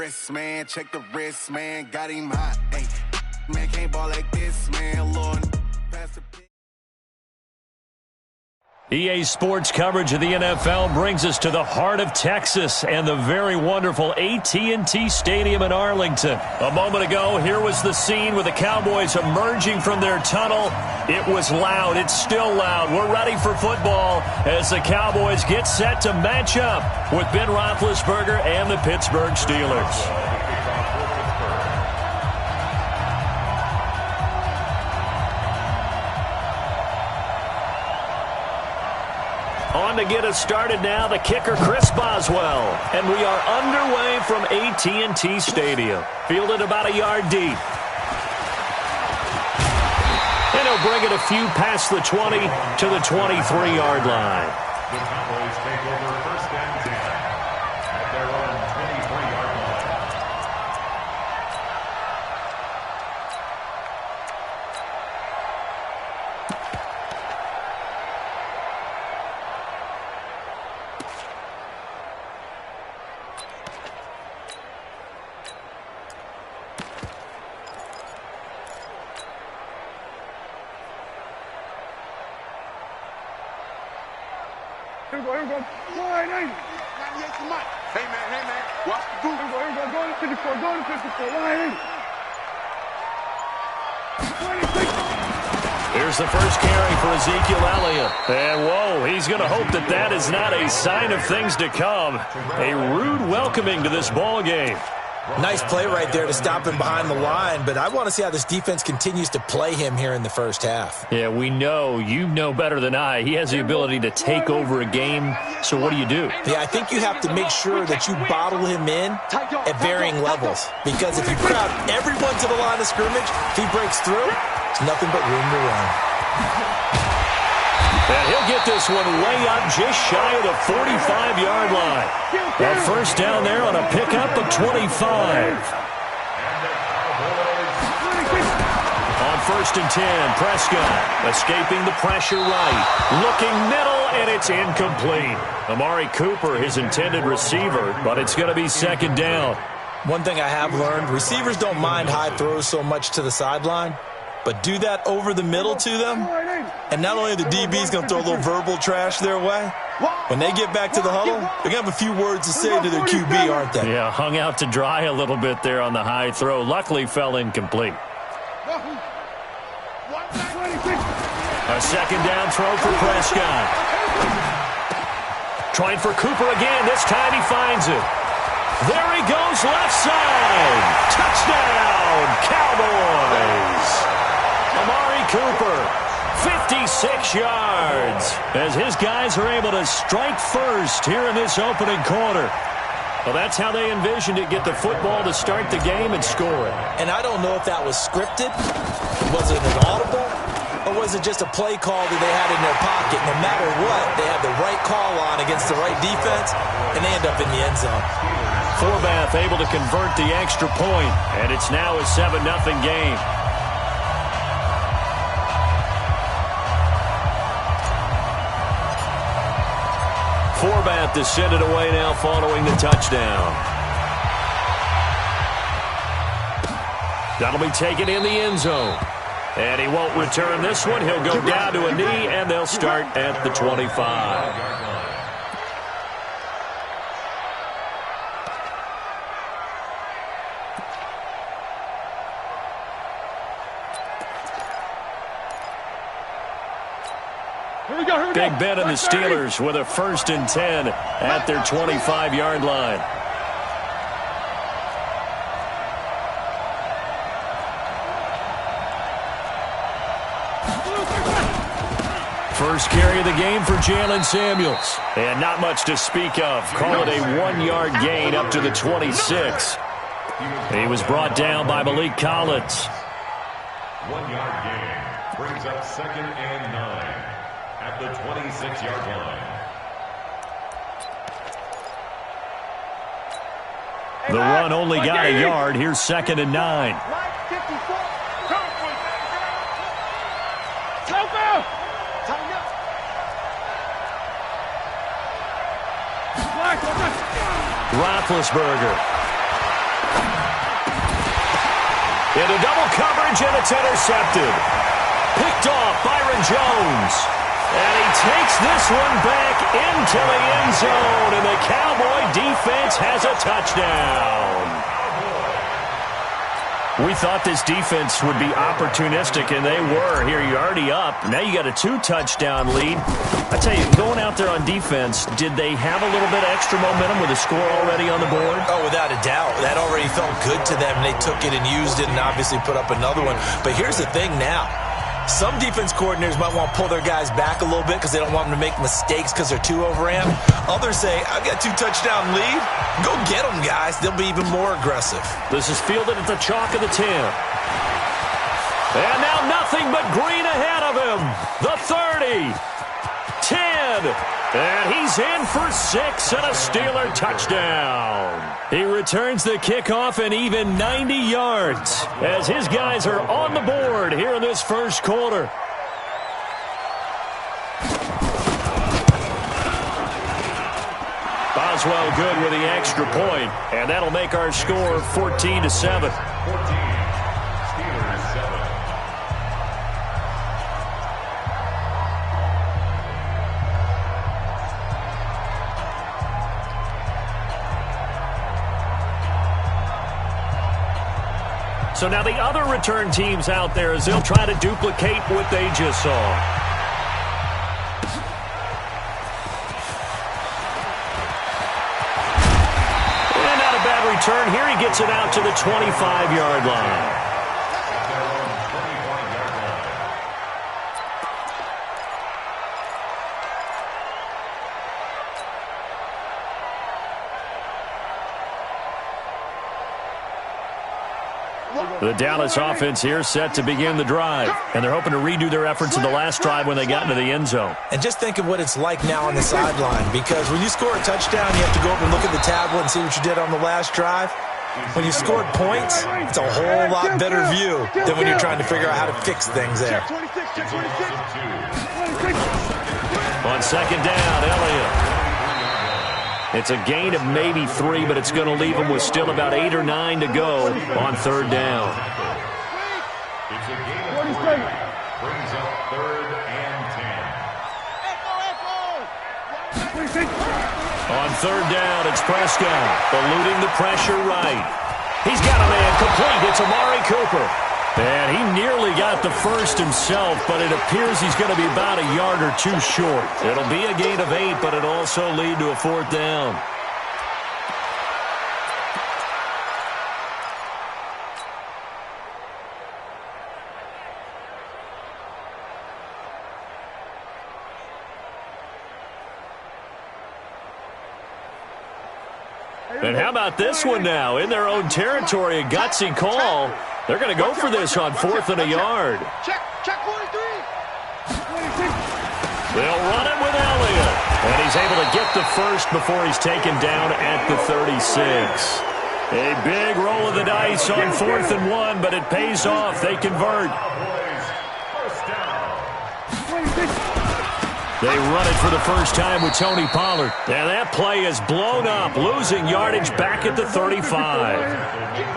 wrist, man. Check the wrist, man. Got him hot. Hey, man, can't ball like this, man. Lord, pass the pick. EA Sports coverage of the NFL brings us to the heart of Texas and the very wonderful AT&T Stadium in Arlington. A moment ago, here was the scene with the Cowboys emerging from their tunnel. It was loud. It's still loud. We're ready for football as the Cowboys get set to match up with Ben Roethlisberger and the Pittsburgh Steelers. On to get us started now, the kicker, Chris Boswell. And we are underway from AT&T Stadium. Fielded about a yard deep. And he'll bring it a few past the 20 to the 23-yard line. The Cowboys take over first and 10 at their own 23-yard line. Here we go. Line 8. Hey, man. Watch the boot. Here we go. Go to 54. Go to 54. Line 8. 26. Here's the first carry for Ezekiel Elliott. And, whoa, he's going to hope that that is not a sign of things to come. A rude welcoming to this ball game. Nice play right there to stop him behind the line, but I want to see how this defense continues to play him here in the first half. Yeah, we know. You know better than I. He has the ability to take over a game, so what do you do? Yeah, I think you have to make sure that you bottle him in at varying levels, because if you crowd everyone to the line of scrimmage, if he breaks through, it's nothing but room to run. And he'll get this one way up just shy of the 45-yard line. That first down there on a pickup of 25. On first and 10, Prescott escaping the pressure right. Looking middle, and it's incomplete. Amari Cooper, his intended receiver, but it's going to be second down. One thing I have learned, receivers don't mind high throws so much to the sideline, but do that over the middle to them, and not only are the DBs going to throw a little verbal trash their way, when they get back to the huddle, they're going to have a few words to say to their QB, aren't they? Yeah, hung out to dry a little bit there on the high throw. Luckily fell incomplete. A second down throw for Prescott. Trying for Cooper again. This time he finds it. There he goes, left side. Touchdown, Cowboys. Amari Cooper, 56 yards, as his guys are able to strike first here in this opening quarter. Well, that's how they envisioned it, get the football to start the game and score it. And I don't know if that was scripted, was it an audible, or was it just a play call that they had in their pocket? No matter what, they have the right call on against the right defense, and they end up in the end zone. Forbath able to convert the extra point, and it's now a 7-0 game. Forbath to send it away now following the touchdown. That'll be taken in the end zone. And he won't return this one. He'll go down to a knee, and they'll start at the 25. Big Ben and the Steelers with a first and 10 at their 25-yard line. First carry of the game for Jalen Samuels. And not much to speak of. Call it a 1-yard gain up to the 26. He was brought down by Malik Collins. 1-yard gain brings up second and 9. At the 26-yard line. The run only got a yard. Here's second and 9. Roethlisberger. coverage, and it's intercepted. Picked off Byron Jones. And he takes this one back into the end zone, and the Cowboy defense has a touchdown. We thought this defense would be opportunistic, and they were. Here, you're already up. Now you got a 2-touchdown lead. I tell you, going out there on defense, did they have a little bit of extra momentum with a score already on the board? Oh, without a doubt. That already felt good to them. They took it and used it and obviously put up another one. But here's the thing now. Some defense coordinators might want to pull their guys back a little bit because they don't want them to make mistakes because they're too overramped. Others say, I've got 2-touchdown lead. Go get them, guys. They'll be even more aggressive. This is fielded at the chalk of the 10. And now nothing but green ahead of him. The 30. 10. And he's in for 6 and a Steeler touchdown. He returns the kickoff and even 90 yards as his guys are on the board here in this first quarter. Boswell good with the extra point, and that'll make our score 14-7. 14. Steelers 7. So now the other return teams out there as they'll try to duplicate what they just saw. And not a bad return. Here he gets it out to the 25-yard line. The Dallas offense here set to begin the drive, and they're hoping to redo their efforts in the last drive when they got into the end zone. And just think of what it's like now on the sideline, because when you score a touchdown, you have to go up and look at the tablet and see what you did on the last drive. When you scored points, it's a whole lot better view than when you're trying to figure out how to fix things there. On second down, Elliott. It's a gain of maybe 3, but it's going to leave them with still about 8 or 9 to go on third down. It's a gain of 3. Brings up 3rd and 10. On third down, it's Prescott, eluding the pressure right. He's got a man complete. It's Amari Cooper. And he nearly got the first himself, but it appears he's going to be about a yard or 2 short. It'll be a gain of 8, but it'll also lead to a 4th down. And how about this one now? In their own territory, a gutsy call. They're going to go for this on 4th and a yard. Check 43. They'll run it with Elliott. And he's able to get the first before he's taken down at the 36. A big roll of the dice on 4th and 1, but it pays off. They convert. They run it for the first time with Tony Pollard. And that play is blown up, losing yardage back at the 35.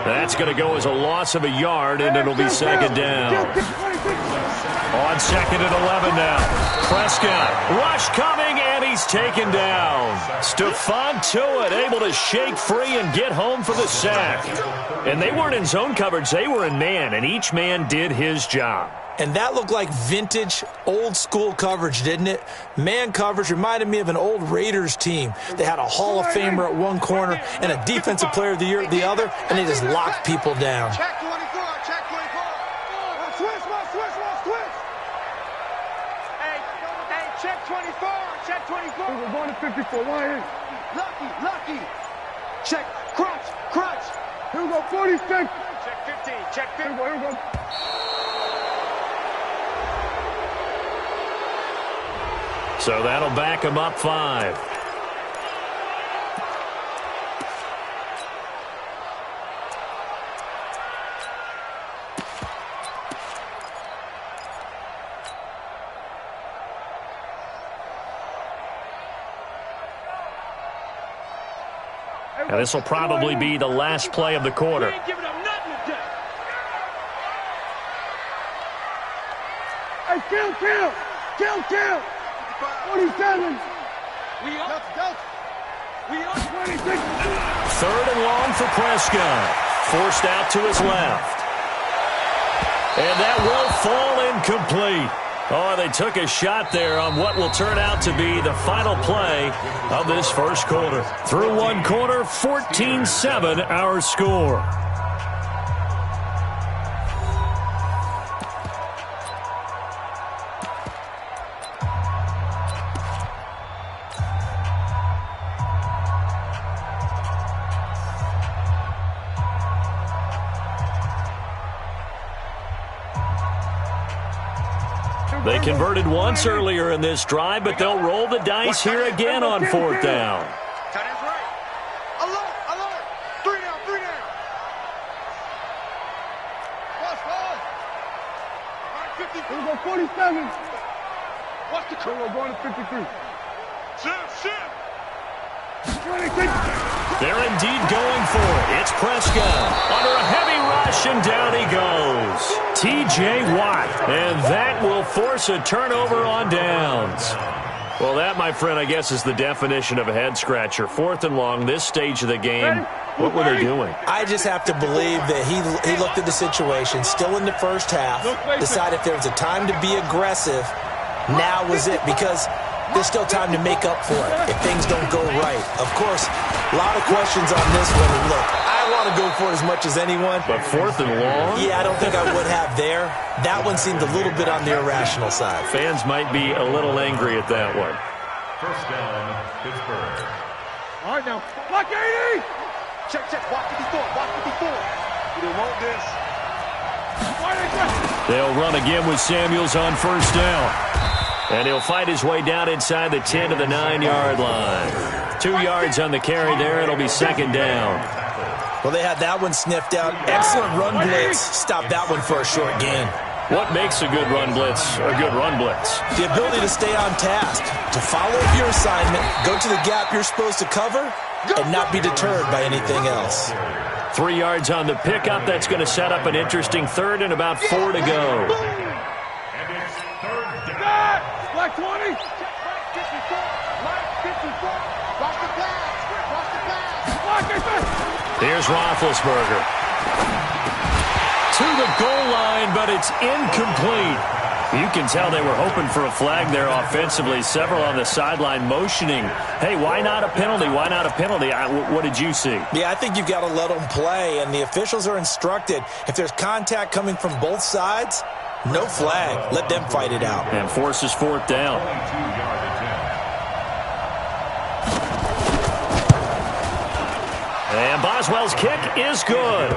That's going to go as a loss of a yard, and it'll be second down. On second and 11 now. Prescott, rush coming, and he's taken down. Stephon Tuitt able to shake free and get home for the sack. And they weren't in zone coverage. They were in man, and each man did his job. And that looked like vintage, old-school coverage, didn't it? Man coverage reminded me of an old Raiders team. They had a Hall of Famer at one corner and a Defensive Player of the Year at the other, and they just locked people down. Check 24. Check 24. Switch. Hey, check 24. Check 24. We're going to 54. Why? Lucky. Check. Crunch. Here we go. 46. Check 15. Check 15. Here we go. So that'll back him up 5. And this will probably be the last play of the quarter. Kill. 47. We up. 26. Third and long for Prescott. Forced out to his left. And that will fall incomplete. Oh, they took a shot there on what will turn out to be the final play of this first quarter. Through one quarter, 14-7 our score. They converted once earlier in this drive, but they'll roll the dice here again on fourth down. Tight end's right. Alert. 3 down. Pass. Right 50. We're going to go 47. Watch the curve. We're going to 53. Shift. 26. They're indeed going for it. It's Prescott under a heavy rush, and down he goes. T.J. Watt, and that will force a turnover on downs. Well, that, my friend, I guess is the definition of a head-scratcher. Fourth and long, this stage of the game. What were they doing? I just have to believe that he looked at the situation, still in the first half, decided if there was a time to be aggressive, now was it, because there's still time to make up for it if things don't go right. Of course, a lot of questions on this one. And look, I want to go for it as much as anyone. But fourth and long? Yeah, I don't think I would have there. That one seemed a little bit on the irrational side. Fans might be a little angry at that one. First down, Pittsburgh. All right, now. Block 80. Check. Watch 54. You don't want this. They'll run again with Samuels on first down. And he'll fight his way down inside the 10 to the 9-yard line. 2 yards on the carry there. It'll be second down. Well, they had that one sniffed out. Excellent run blitz. Stop that one for a short gain. What makes a good run blitz a good run blitz? The ability to stay on task, to follow up your assignment, go to the gap you're supposed to cover, and not be deterred by anything else. 3 yards on the pickup. That's going to set up an interesting third and about 4 to go. Black 20. Right 54. Watch the pass. Here's Roethlisberger. To the goal line, but it's incomplete. You can tell they were hoping for a flag there offensively. Several on the sideline motioning. Hey, why not a penalty? Why not a penalty? What did you see? Yeah, I think you've got to let them play, and the officials are instructed. If there's contact coming from both sides, no flag. Let them fight it out. And forces fourth down. And Boswell's kick is good.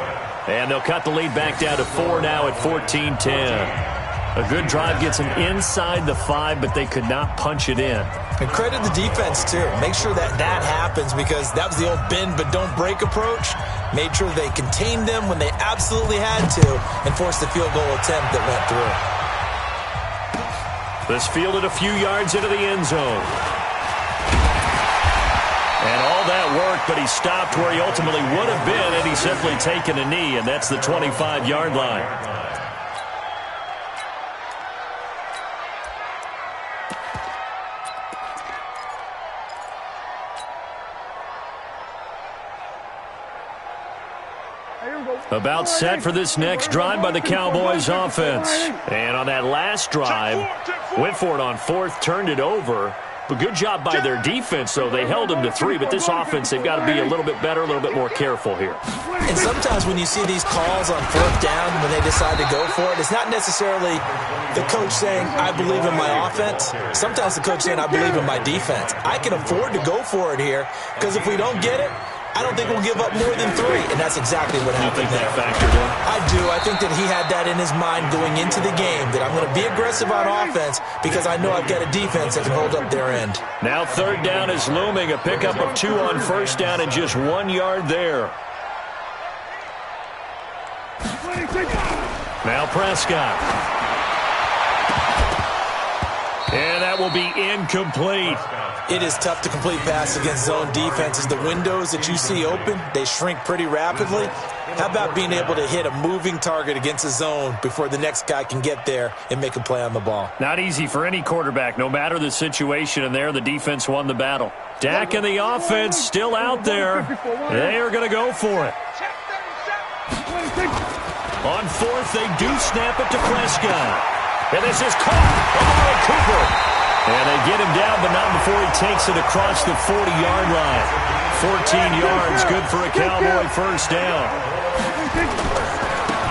And they'll cut the lead back down to 4 now at 14-10. A good drive gets them inside the 5, but they could not punch it in. And credit the defense, too. Make sure that happens, because that was the old bend but don't break approach. Made sure they contained them when they absolutely had to and forced the field goal attempt that went through. This fielded a few yards into the end zone. And all that worked, but he stopped where he ultimately would have been had he simply taken a knee, and that's the 25-yard line. About set for this next drive by the Cowboys offense. And on that last drive, went for it on fourth, turned it over. But good job by their defense, though. They held them to 3, but this offense, they've got to be a little bit better, a little bit more careful here. And sometimes when you see these calls on fourth down, when they decide to go for it, it's not necessarily the coach saying, I believe in my offense. Sometimes the coach saying, I believe in my defense. I can afford to go for it here, because if we don't get it, I don't think we'll give up more than 3, and that's exactly what happened there. Factored in? I do. I think that he had that in his mind going into the game, that I'm going to be aggressive on offense because I know I've got a defense that can hold up their end. Now third down is looming, a pickup of 2 on first down and just 1 yard there. Now Prescott. And that will be incomplete. It is tough to complete passes against zone defenses. The windows that you see open, they shrink pretty rapidly. How about being able to hit a moving target against a zone before the next guy can get there and make a play on the ball? Not easy for any quarterback, no matter the situation, and there the defense won the battle. Dak and the offense still out there. They are going to go for it. On fourth, they do snap it to Prescott. And this is caught. Amari Cooper. And they get him down, but not before he takes it across the 40-yard line. 14 yards, good for a Cowboy first down.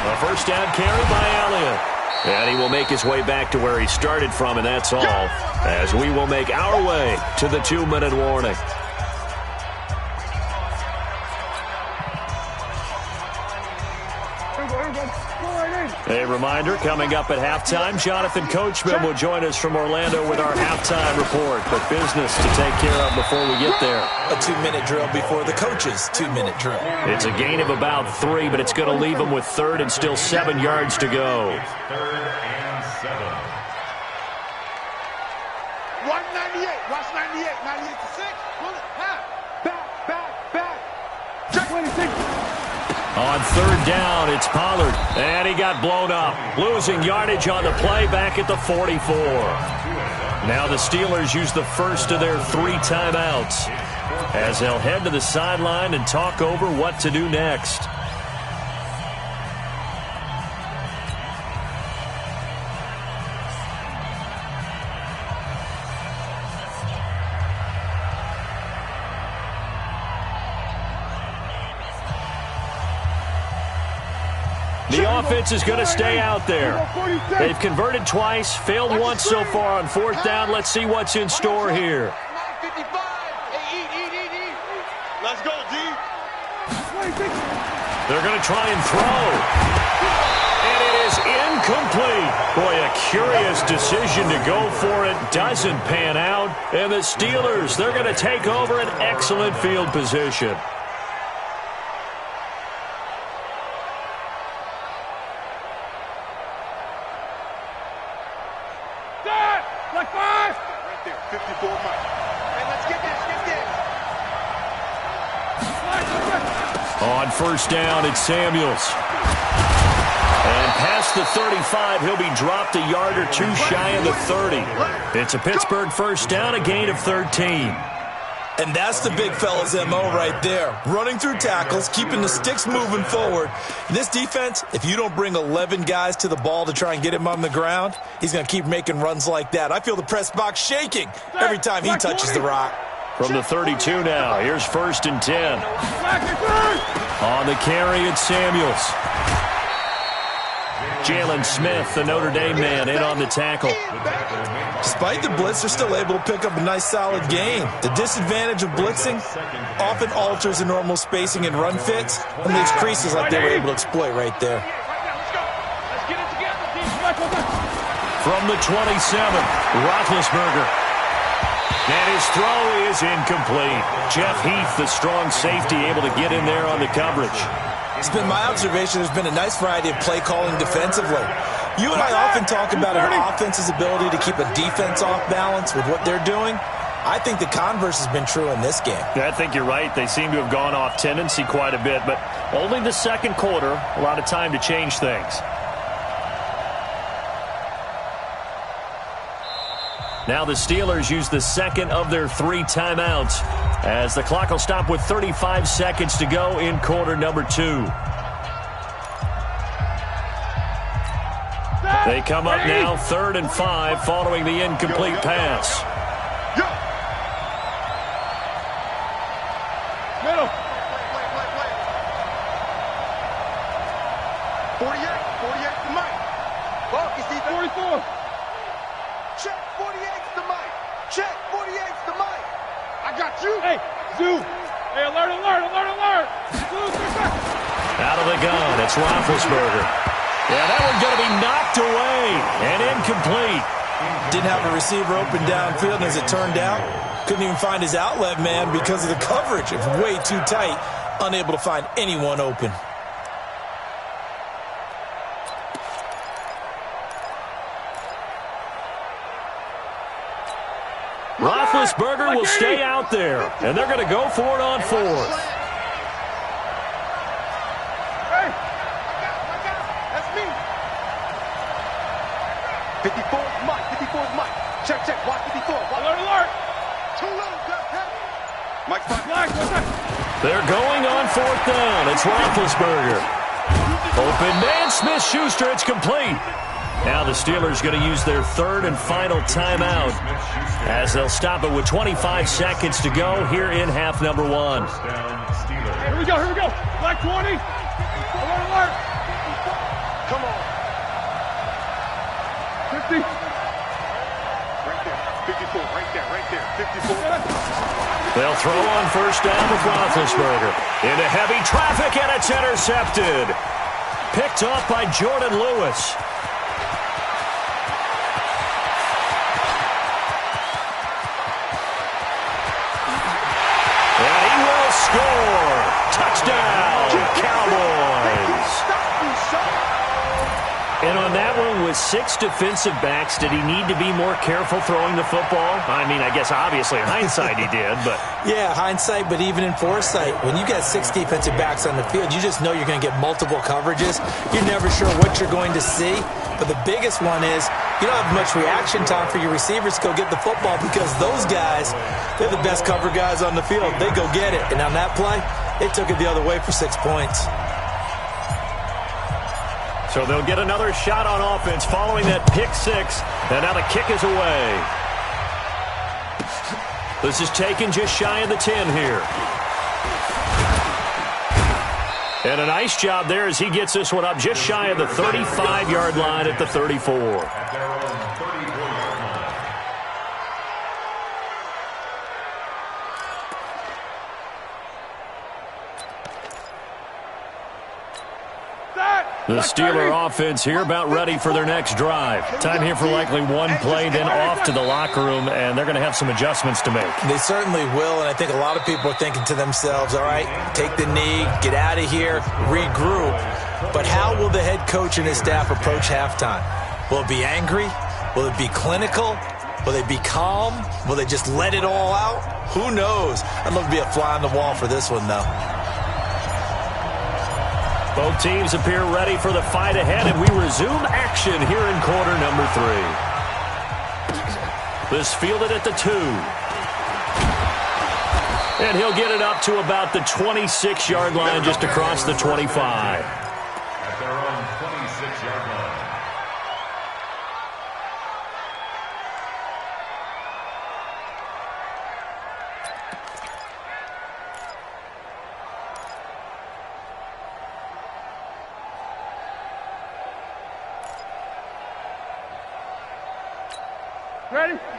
A first down carry by Elliott. And he will make his way back to where he started from, and that's all, as we will make our way to the 2-minute warning. A reminder, coming up at halftime, Jonathan Coachman will join us from Orlando with our halftime report. But business to take care of before we get there. A 2-minute drill before the coach's 2-minute drill. It's a gain of about 3, but it's going to leave them with third and still 7 yards to go. Third and 7. 198. Watch 98. 98 to 6. Pull it. Back. Check 26. On third down, it's Pollard. And he got blown up. Losing yardage on the play back at the 44. Now the Steelers use the first of their 3 timeouts as they'll head to the sideline and talk over what to do next. The offense is going to stay out there. They've converted twice, failed once so far on fourth down. Let's see what's in store here. Let's go, D. They're going to try and throw. And it is incomplete. Boy, a curious decision to go for it. Doesn't pan out. And the Steelers, they're going to take over an excellent field position. On first down, it's Samuels. And past the 35, he'll be dropped a yard or two shy of the 30. It's a Pittsburgh first down, a gain of 13. And that's the big fella's MO right there. Running through tackles, keeping the sticks moving forward. This defense, if you don't bring 11 guys to the ball to try and get him on the ground, he's going to keep making runs like that. I feel the press box shaking every time he touches the rock. From the 32 now, here's first and 10. On the carry, it's Samuels. Jalen Smith, the Notre Dame man, in on the tackle. Despite the blitz, they're still able to pick up a nice solid gain. The disadvantage of blitzing often alters the normal spacing and run fits and leaves creases like they were able to exploit right there. From the 27, Roethlisberger. And his throw is incomplete. Jeff Heath, the strong safety, able to get in there on the coverage. It's been my observation there's been a nice variety of play calling defensively. You and I often talk about an offense's ability to keep a defense off balance with what they're doing. I think the converse has been true in this game. Yeah, I think you're right. They seem to have gone off tendency quite a bit, but only the second quarter, a lot of time to change things. Now the Steelers use the second of their 3 timeouts as the clock will stop with 35 seconds to go in quarter number 2. They come up now 3rd and 5 following the incomplete pass. Middle. 48 to Mike. Well, you see 44. Check 48's the mic. Check 48's the mic. I got you. Hey, Zoo. Hey, alert. Out of the gun, it's Roethlisberger. Yeah, that one's going to be knocked away and incomplete. Didn't have a receiver open downfield, and as it turned out, couldn't even find his outlet man because of the coverage. It's way too tight, unable to find anyone open. Roethlisberger will stay out there, and they're going to go for it on fourth. Hey, that's me. 54 is Mike. 54 is Mike. Check, check. Watch 54. Alert, alert. Too low. Mike's back. They're going on fourth down. It's Roethlisberger. Open man, Smith-Schuster. It's complete. Now the Steelers going to use their third and final timeout as they'll stop it with 25 seconds to go here in half number one. Here we go, here we go. Black 20. Alert, alert. Come on. 50. Right there. 54. Right there. 54. They'll throw on first down with Roethlisberger. Into heavy traffic, and it's intercepted. Picked off by Jordan Lewis. And he will score. Touchdown, Cowboys. And on that one, with 6 defensive backs, did he need to be more careful throwing the football? I mean, I guess obviously in hindsight he did, but... Yeah, hindsight, but even in foresight, when you got 6 defensive backs on the field, you just know you're going to get multiple coverages. You're never sure what you're going to see. But the biggest one is you don't have much reaction time for your receivers to go get the football because those guys, they're the best cover guys on the field. They go get it. And on that play, they took it the other way for 6 points. So they'll get another shot on offense following that pick six. And now the kick is away. This is taken just shy of the 10 here. And a nice job there as he gets this one up just shy of the 35-yard line at the 34. The Steeler offense here about ready for their next drive. Time here for likely one play, then off to the locker room, and they're going to have some adjustments to make. They certainly will, and I think a lot of people are thinking to themselves, all right, take the knee, get out of here, regroup. But how will the head coach and his staff approach halftime? Will it be angry? Will it be clinical? Will they be calm? Will they just let it all out? Who knows? I'd love to be a fly on the wall for this one, though. Both teams appear ready for the fight ahead, and we resume action here in quarter number 3. This fielded at the 2. And he'll get it up to about the 26-yard line, just across the 25. At their own 26-yard line.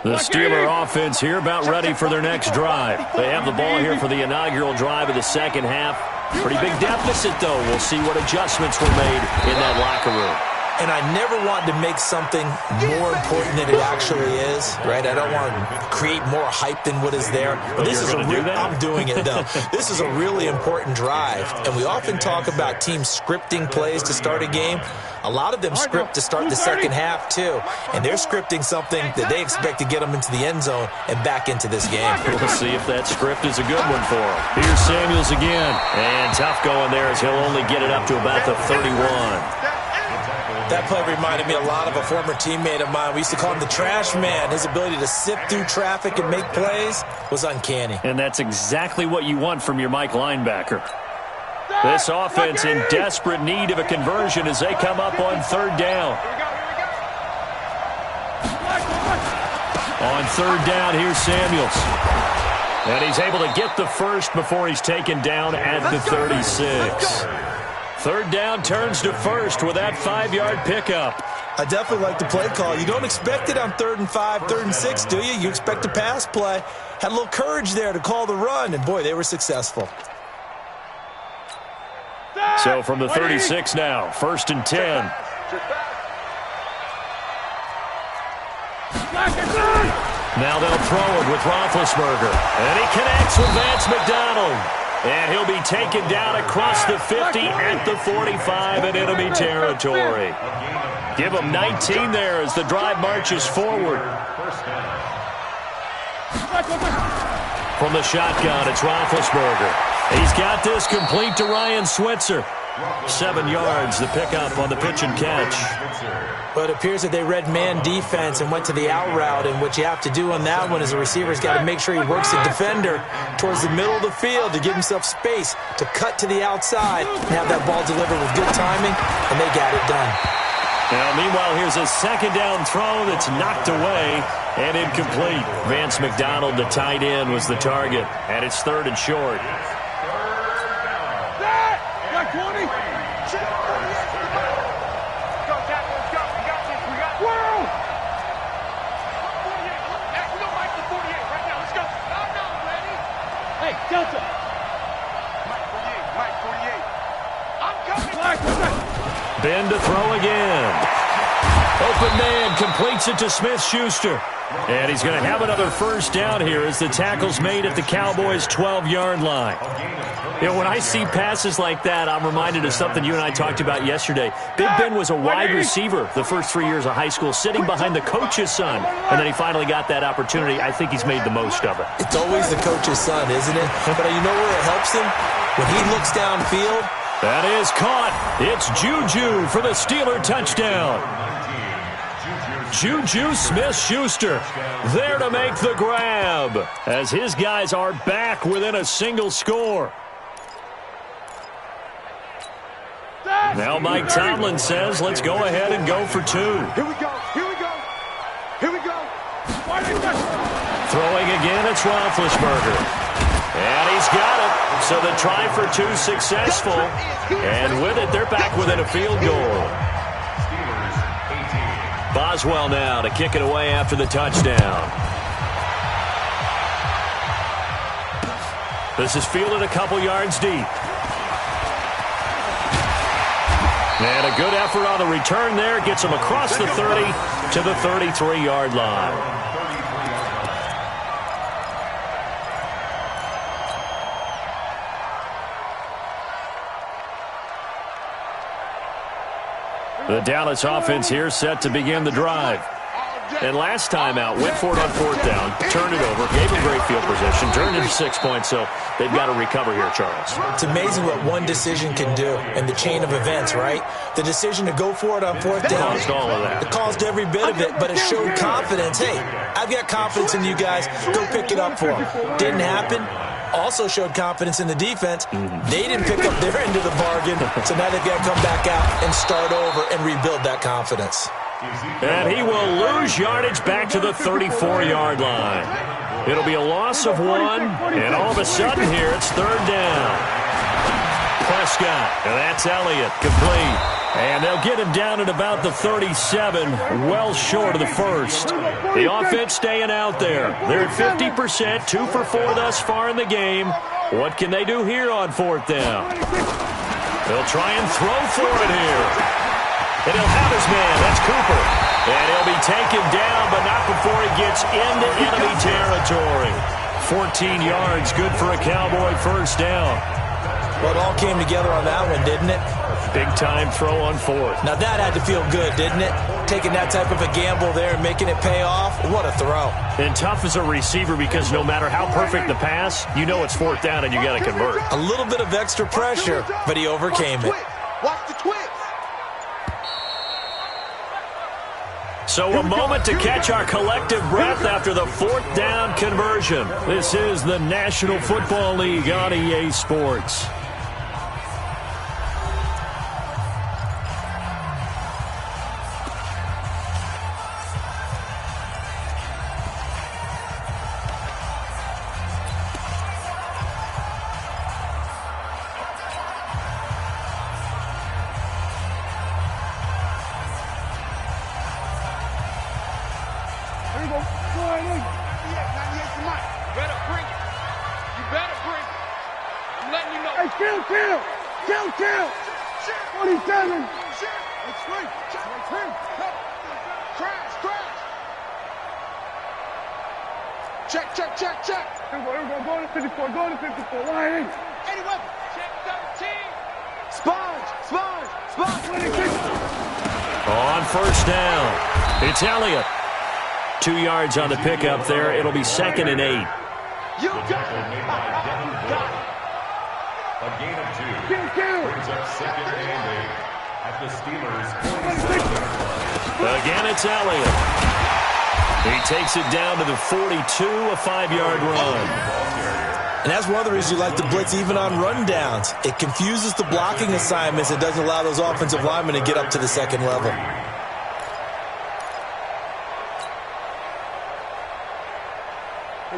The Steeler offense here about ready for their next drive. They have the ball here for the inaugural drive of the second half. Pretty big deficit, though. We'll see what adjustments were made in that locker room. And I never want to make something more important than it actually is, right? I don't want to create more hype than what is there. But this is I'm doing it, though. This is a really important drive. And we often talk about teams scripting plays to start a game. A lot of them script to start the second half, too. And they're scripting something that they expect to get them into the end zone and back into this game. We'll see if that script is a good one for them. Here's Samuels again. And tough going there as he'll only get it up to about the 31. That play reminded me a lot of a former teammate of mine. We used to call him the trash man. His ability to sift through traffic and make plays was uncanny. And that's exactly what you want from your Mike linebacker. This offense in desperate need of a conversion as they come up on third down. On third down, here's Samuels. And he's able to get the first before he's taken down at the 36. Third down turns to first with that 5-yard pickup. I definitely like the play call. You don't expect it on 3rd and 5, 3rd and 6, do you? You expect a pass play. Had a little courage there to call the run, and boy, they were successful. So from the 36 now, 1st and 10. Now they'll throw it with Roethlisberger. And he connects with Vance McDonald. And he'll be taken down across the 50 at the 45 in enemy territory. Give him 19 there as the drive marches forward. From the shotgun, it's Roethlisberger. He's got this complete to Ryan Switzer. 7 yards, the pickup on the pitch and catch. Well, it appears that they read man defense and went to the out route, and what you have to do on that one is the receiver's got to make sure he works the defender towards the middle of the field to give himself space to cut to the outside and have that ball delivered with good timing, and they got it done. Now, meanwhile, here's a second down throw that's knocked away and incomplete. Vance McDonald, the tight end, was the target, and it's 3rd and short. 20. Go, Jack, let's go. We got this. We got this. Whoa! 48. Hey, we don't like the 48 right now. Let's go. No, ready? Hey, Delta. Mike 48. I'm coming. Ben to throw again. Open man completes it to Smith-Schuster. And he's going to have another first down here as the tackle's made at the Cowboys' 12-yard line. You know, when I see passes like that, I'm reminded of something you and I talked about yesterday. Big Ben was a wide receiver the first 3 years of high school, sitting behind the coach's son. And then he finally got that opportunity. I think he's made the most of it. It's always the coach's son, isn't it? But you know where it helps him? When he looks downfield. That is caught. It's Juju for the Steeler touchdown. Juju Smith-Schuster there to make the grab as his guys are back within a single score. Now Mike Tomlin says, let's go ahead and go for 2. Here we go. Here we go. Here we go. Throwing again, it's Roethlisberger. And he's got it. So the try for 2 successful. And with it, they're back within a field goal. Boswell now to kick it away after the touchdown. This is fielded a couple yards deep. And a good effort on the return there. Gets him across the 30 to the 33-yard line. The Dallas offense here set to begin the drive. And last time out, went for it on 4th down, turned it over, gave him great field position, turned into 6 points, so they've got to recover here, Charles. It's amazing what one decision can do in the chain of events, right? The decision to go for it on 4th down. Caused all of that. It caused every bit of it, but it showed confidence. Hey, I've got confidence in you guys. Go pick it up for them. Didn't happen. Also showed confidence in the defense. They didn't pick up their end of the bargain, so now they've got to come back out and start over and rebuild that confidence. And he will lose yardage back to the 34-yard line. It'll be a loss of 1, and all of a sudden here it's 3rd down. Prescott, and that's Elliott, complete. And they'll get him down at about the 37, well short of the first. The offense staying out there. They're at 50%, 2 for 4 thus far in the game. What can they do here on 4th down? They'll try and throw for it here. And he'll have his man. That's Cooper. And he'll be taken down, but not before he gets into enemy territory. 14 yards, good for a Cowboy first down. Well, it all came together on that one, didn't it? Big-time throw on 4th. Now, that had to feel good, didn't it? Taking that type of a gamble there and making it pay off. What a throw. And tough as a receiver because no matter how perfect the pass, you know it's 4th down and you got to convert. A little bit of extra pressure, but he overcame it. Watch the twitch. So a moment to catch our collective breath after the 4th down conversion. This is the National Football League on EA Sports. On 1st down, it's Elliott. 2 yards on the pickup there. It'll be 2nd and 8. You got it. A gain of 2 brings up 2nd and 8 at the Steelers' 47. Again, it's Elliott. He takes it down to the 42, a 5-yard run. And that's one of the reasons you like to blitz even on rundowns. It confuses the blocking assignments. It doesn't allow those offensive linemen to get up to the second level.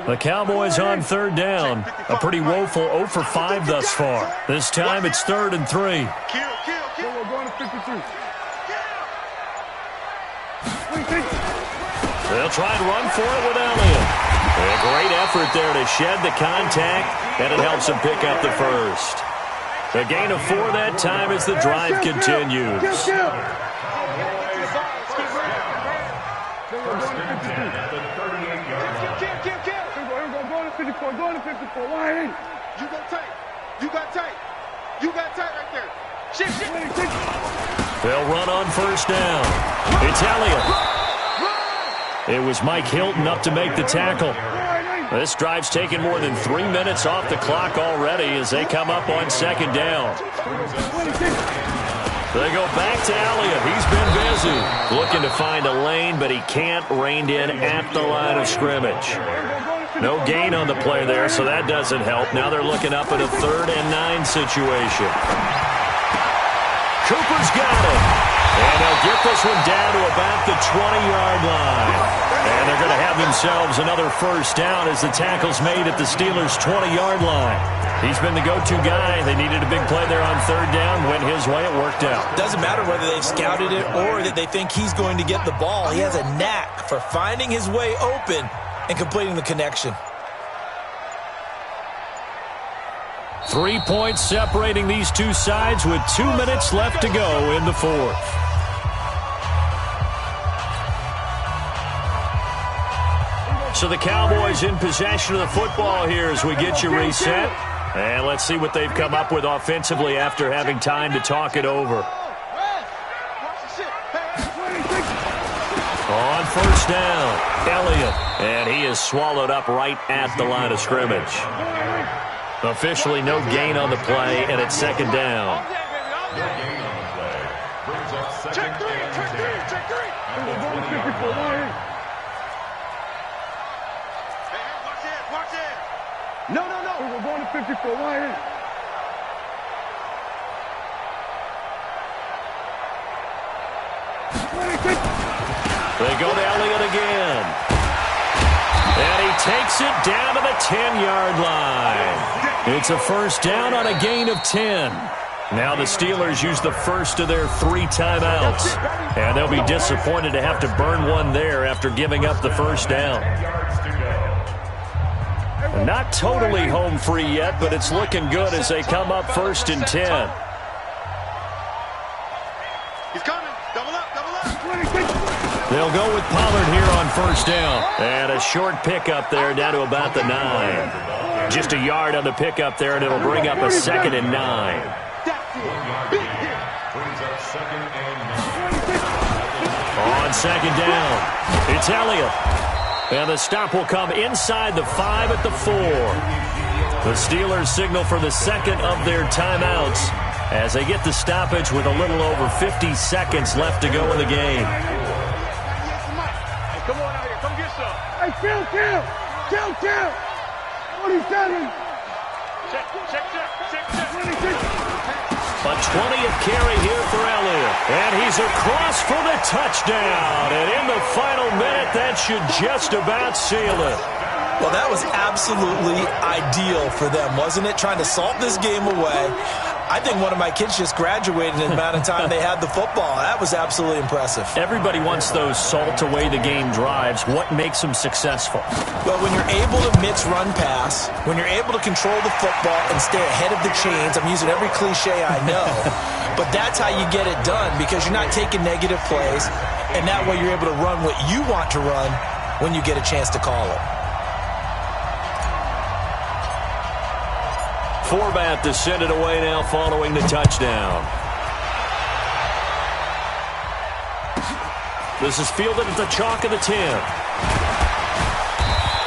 The Cowboys on 3rd down. A pretty woeful 0 for 5 thus far. This time it's 3rd and 3. Kill. We're going to 53. They'll try and run for it with Elliott. A great effort there to shed the contact, and it helps him pick up the first. A gain of 4 that time as the drive continues. First and 10 at the 38-yard line. Go to 54. Go to 54. Why ain't? You got tight. You got tight. You got tight right there. Shit. They'll run on 1st down. It's Elliott. It was Mike Hilton up to make the tackle. This drive's taken more than 3 minutes off the clock already as they come up on 2nd down. They go back to Elliott. He's been busy. Looking to find a lane, but he can't. Reined in at the line of scrimmage. No gain on the play there, so that doesn't help. Now they're looking up at a 3rd and 9 situation. Cooper's got it. And they'll get this one down to about the 20-yard line. And they're going to have themselves another 1st down as the tackle's made at the Steelers' 20-yard line. He's been the go-to guy. They needed a big play there on 3rd down. Went his way. It worked out. Doesn't matter whether they've scouted it or that they think he's going to get the ball. He has a knack for finding his way open and completing the connection. 3 points separating these two sides with 2 minutes left to go in the 4th. So the Cowboys in possession of the football here as we get you reset. And let's see what they've come up with offensively after having time to talk it over. On 1st down, Elliott. And he is swallowed up right at the line of scrimmage. Officially no gain on the play, and it's 2nd down. No gain on the play. Brings up 2nd and 10 at the 20-yard line. Watch it. No. We're going to 54. Why ain't? They go to Elliott again. And he takes it down to the 10-yard line. It's a 1st down on a gain of 10. Now the Steelers use the first of their 3 timeouts. And they'll be disappointed to have to burn one there after giving up the 1st down. Not totally home free yet, but it's looking good as they come up 1st and 10. He's coming. Double up. They'll go with Pollard here on 1st down. And a short pickup there down to about the 9. Just a yard on the pickup there, and it'll bring up a 2nd and 9. 1 yard gain brings up 2nd and 9. On 2nd down, it's Elliott. And the stop will come inside the 5 at the 4. The Steelers signal for the 2nd of their timeouts as they get the stoppage with a little over 50 seconds left to go in the game. Hey, come on out here. Come get some. Hey, kill. What are you telling? Check. A 20th carry here for Elliott. And he's across for the touchdown. And in the final minute, that should just about seal it. Well, that was absolutely ideal for them, wasn't it? Trying to salt this game away. I think one of my kids just graduated in the amount of time they had the football. That was absolutely impressive. Everybody wants those salt away the game drives. What makes them successful? Well, when you're able to mix run pass, when you're able to control the football and stay ahead of the chains, I'm using every cliche I know, but that's how you get it done because you're not taking negative plays, and that way you're able to run what you want to run when you get a chance to call it. Forbat to send it away now following the touchdown. This is fielded at the chalk of the 10.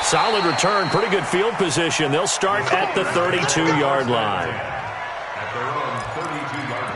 Solid return, pretty good field position. They'll start at the 32-yard line. At their own 32-yard line.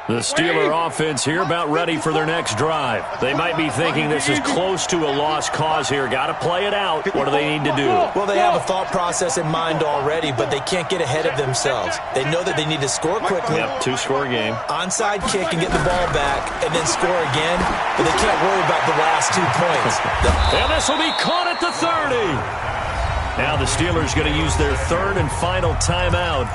The Steeler offense here about ready for their next drive. They might be thinking this is close to a lost cause here. Got to play it out. What do they need to do? Well, they have a thought process in mind already, but they can't get ahead of themselves. They know that they need to score quickly. Yep, two-score game. Onside kick and get the ball back and then score again, but they can't worry about the last 2 points. And this will be caught at the 30. Now the Steelers going to use their third and final timeout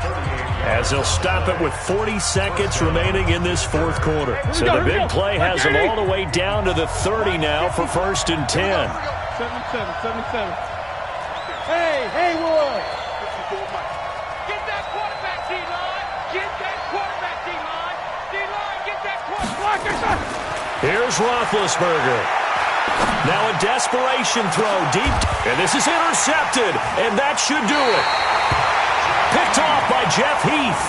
as they'll stop it with 40 seconds remaining in this fourth quarter. So the big play has them all the way down to the 30 now for 1st and 10. 77. Hey, Will. Get that quarterback, D-line. Get that quarterback, D-line. D-line, get that quarterback. Here's Roethlisberger. Now a desperation throw deep, and this is intercepted, and that should do it. Picked off by Jeff Heath,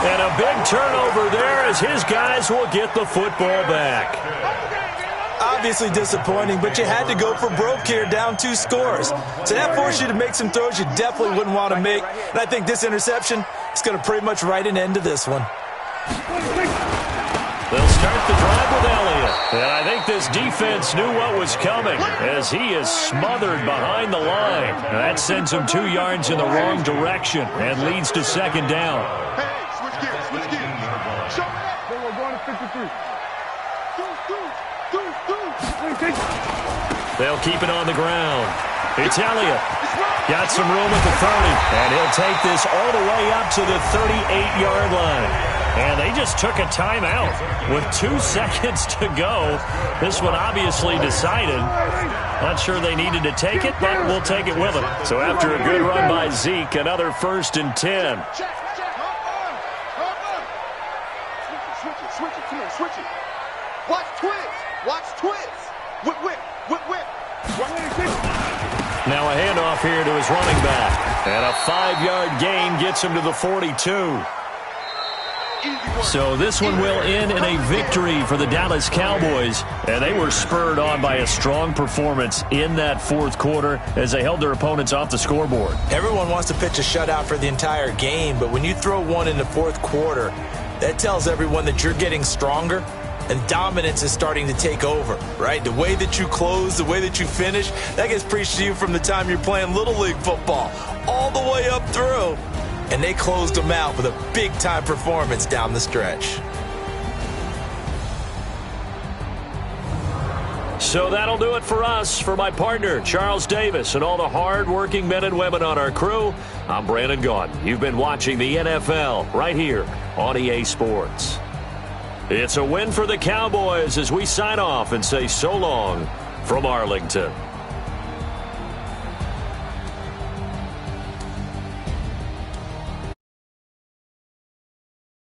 and a big turnover there as his guys will get the football back. Obviously disappointing, but you had to go for broke here, down 2 scores. So that forced you to make some throws you definitely wouldn't want to make, and I think this interception is going to pretty much write an end to this one. They'll start the drive with Elliott. And I think this defense knew what was coming as he is smothered behind the line. And that sends him 2 yards in the wrong direction and leads to 2nd down. Hey, switch gears. Show me that. Then we're going to 53. They'll keep it on the ground. It's Elliott. Got some room at the 30, and he'll take this all the way up to the 38-yard line. And they just took a timeout with 2 seconds to go. This one obviously decided. Not sure they needed to take it, but we'll take it with them. So after a good run by Zeke, another 1st and 10. Switch it. Come on, switch it. Watch twins. Whip. Now a handoff here to his running back. And a 5-yard gain gets him to the 42. So this one will end in a victory for the Dallas Cowboys. And they were spurred on by a strong performance in that 4th quarter as they held their opponents off the scoreboard. Everyone wants to pitch a shutout for the entire game, but when you throw one in the 4th quarter, that tells everyone that you're getting stronger and dominance is starting to take over, right? The way that you close, the way that you finish, that gets preached to you from the time you're playing Little League football all the way up through. And they closed them out with a big-time performance down the stretch. So that'll do it for us. For my partner, Charles Davis, and all the hard-working men and women on our crew, I'm Brandon Gaudin. You've been watching the NFL right here on EA Sports. It's a win for the Cowboys as we sign off and say so long from Arlington.